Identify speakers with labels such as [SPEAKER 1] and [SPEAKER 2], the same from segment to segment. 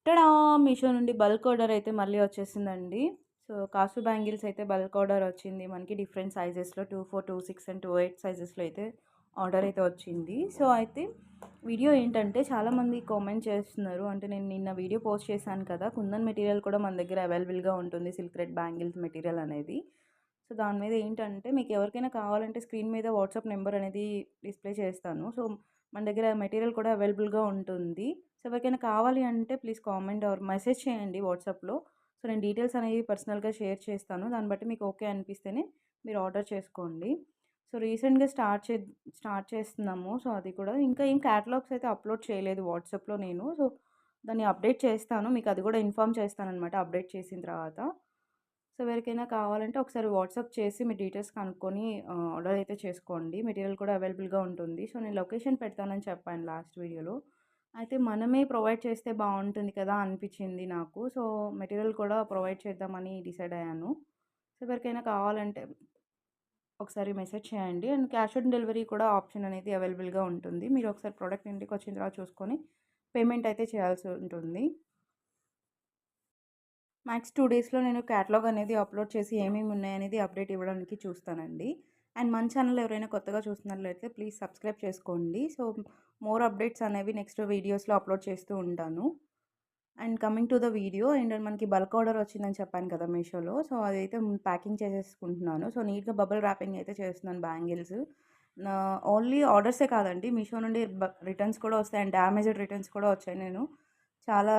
[SPEAKER 1] Ta-da! Meesho నుండి bulk order అయితే మళ్ళీ వచ్చేసిందండి. సో, కాసు బ్యాంగిల్స్ అయితే బల్క్ ఆర్డర్ వచ్చింది. మనకి డిఫరెంట్ సైజెస్‌లో 24, 26 అండ్ 28 సైజెస్‌లో అయితే ఆర్డర్ అయితే వచ్చింది. సో, అయితే వీడియో ఏంటంటే చాలామంది కామెంట్ చేస్తున్నారు. అంటే నేను నిన్న వీడియో పోస్ట్ చేశాను కదా! కుందన్ మెటీరియల్ కూడా మన దగ్గర అవైలబుల్‌గా ఉంటుంది. సిల్క్ థ్రెడ్ బ్యాంగిల్స్ మెటీరియల్ అనేది. సో, దాని మీద ఏంటంటే మీకు ఎవరికైనా కావాలంటే స్క్రీన్ మీద వాట్సాప్ నంబర్ అనేది డిస్‌ప్లే చేస్తాను. సో, మన దగ్గర మెటీరియల్ కూడా అవైలబుల్‌గా ఉంటుంది. సో, ఎవరికైనా కావాలి అంటే ప్లీజ్ కామెంట్ ఆర్ మెసేజ్ చేయండి వాట్సాప్‌లో. సో, నేను డీటెయిల్స్ అనేవి పర్సనల్‌గా షేర్ చేస్తాను. దాన్ని బట్టి మీకు ఓకే అనిపిస్తేనే మీరు ఆర్డర్ చేసుకోండి. సో, రీసెంట్‌గా స్టార్ట్ చేస్తున్నాము. సో, అది కూడా ఇంకా ఏం క్యాటలాగ్స్ అయితే అప్‌లోడ్ చేయలేదు వాట్సాప్‌లో నేను. సో, దాన్ని అప్డేట్ చేస్తాను. మీకు అది కూడా ఇన్ఫార్మ్ చేస్తాననమాట అప్డేట్ చేసిన తర్వాత. సో, ఎవరికైనా కావాలంటే ఒకసారి వాట్సాప్ చేసి మీ డీటెయిల్స్ కనుక్కొని ఆర్డర్ అయితే చేసుకోండి. మెటీరియల్ కూడా అవైలబుల్‌గా ఉంటుంది. సో, నేను లొకేషన్ పెడతానని చెప్పాను లాస్ట్ వీడియోలో. అయితే మనమే ప్రొవైడ్ చేస్తే బావుంటుంది కదా అనిపిచ్చింది నాకు. సో, మెటీరియల్ కూడా ప్రొవైడ్ చేద్దామని డిసైడ్ అయ్యాను. సో, ఎవరికైనా కావాలంటే ఒకసారి మెసేజ్ చేయండి. అండ్ క్యాష్ ఆన్ డెలివరీ కూడా ఆప్షన్ అనేది అవైలబుల్‌గా ఉంటుంది. మీరు ఒకసారి ప్రొడక్ట్ ఇంటికొచ్చిన తర్వాత చూసుకొని పేమెంట్ అయితే చేయాల్సి ఉంటుంది. మాక్స్ 2 డేస్‌లో నేను క్యాటలాగ్ అనేది అప్‌లోడ్ చేసి ఏమేమి ఉన్నాయనేది అప్డేట్ ఇవ్వడానికి చూస్తానండి. అండ్ మన ఛానల్ ఎవరైనా కొత్తగా చూస్తున్నట్లయితే ప్లీజ్ సబ్స్క్రైబ్ చేసుకోండి. సో, మోర్ అప్డేట్స్ అనేవి నెక్స్ట్ వీడియోస్‌లో అప్‌లోడ్ చేస్తూ ఉంటాను. And coming to the video ఏంటంటే మనకి బల్క్ ఆర్డర్ వచ్చిందని చెప్పాను కదా మీషోలో. సో, అదైతే ప్యాకింగ్ చేసేసుకుంటున్నాను. సో, నీట్‌గా బబుల్ ర్యాపింగ్ అయితే చేస్తున్నాను బ్యాంగిల్స్. ఓన్లీ ఆర్డర్సే కాదండి మీషో నుండి రిటర్న్స్ కూడా వస్తాయి. అండ్ డ్యామేజ్డ్ రిటర్న్స్ కూడా వచ్చాయి. నేను చాలా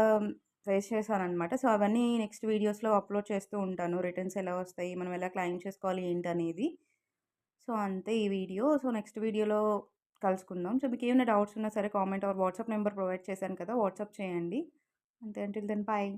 [SPEAKER 1] ఫేస్ చేశాననమాట. సో, అవన్నీ నెక్స్ట్ వీడియోస్‌లో అప్‌లోడ్ చేస్తూ ఉంటాను. రిటర్న్స్ ఎలా వస్తాయి? మనం ఎలా క్లెయిమ్ చేసుకోవాలి ఏంటనేది. సో, అంతే ఈ వీడియో. సో, నెక్స్ట్ వీడియోలో కలుసుకుందాం. సో, మీకేమైనా డౌట్స్ ఉన్నా సరే comment are WhatsApp number provide చేశాను కదా! వాట్సాప్ చేయండి. అంతే అంటిల్ దెన్ బాయ్.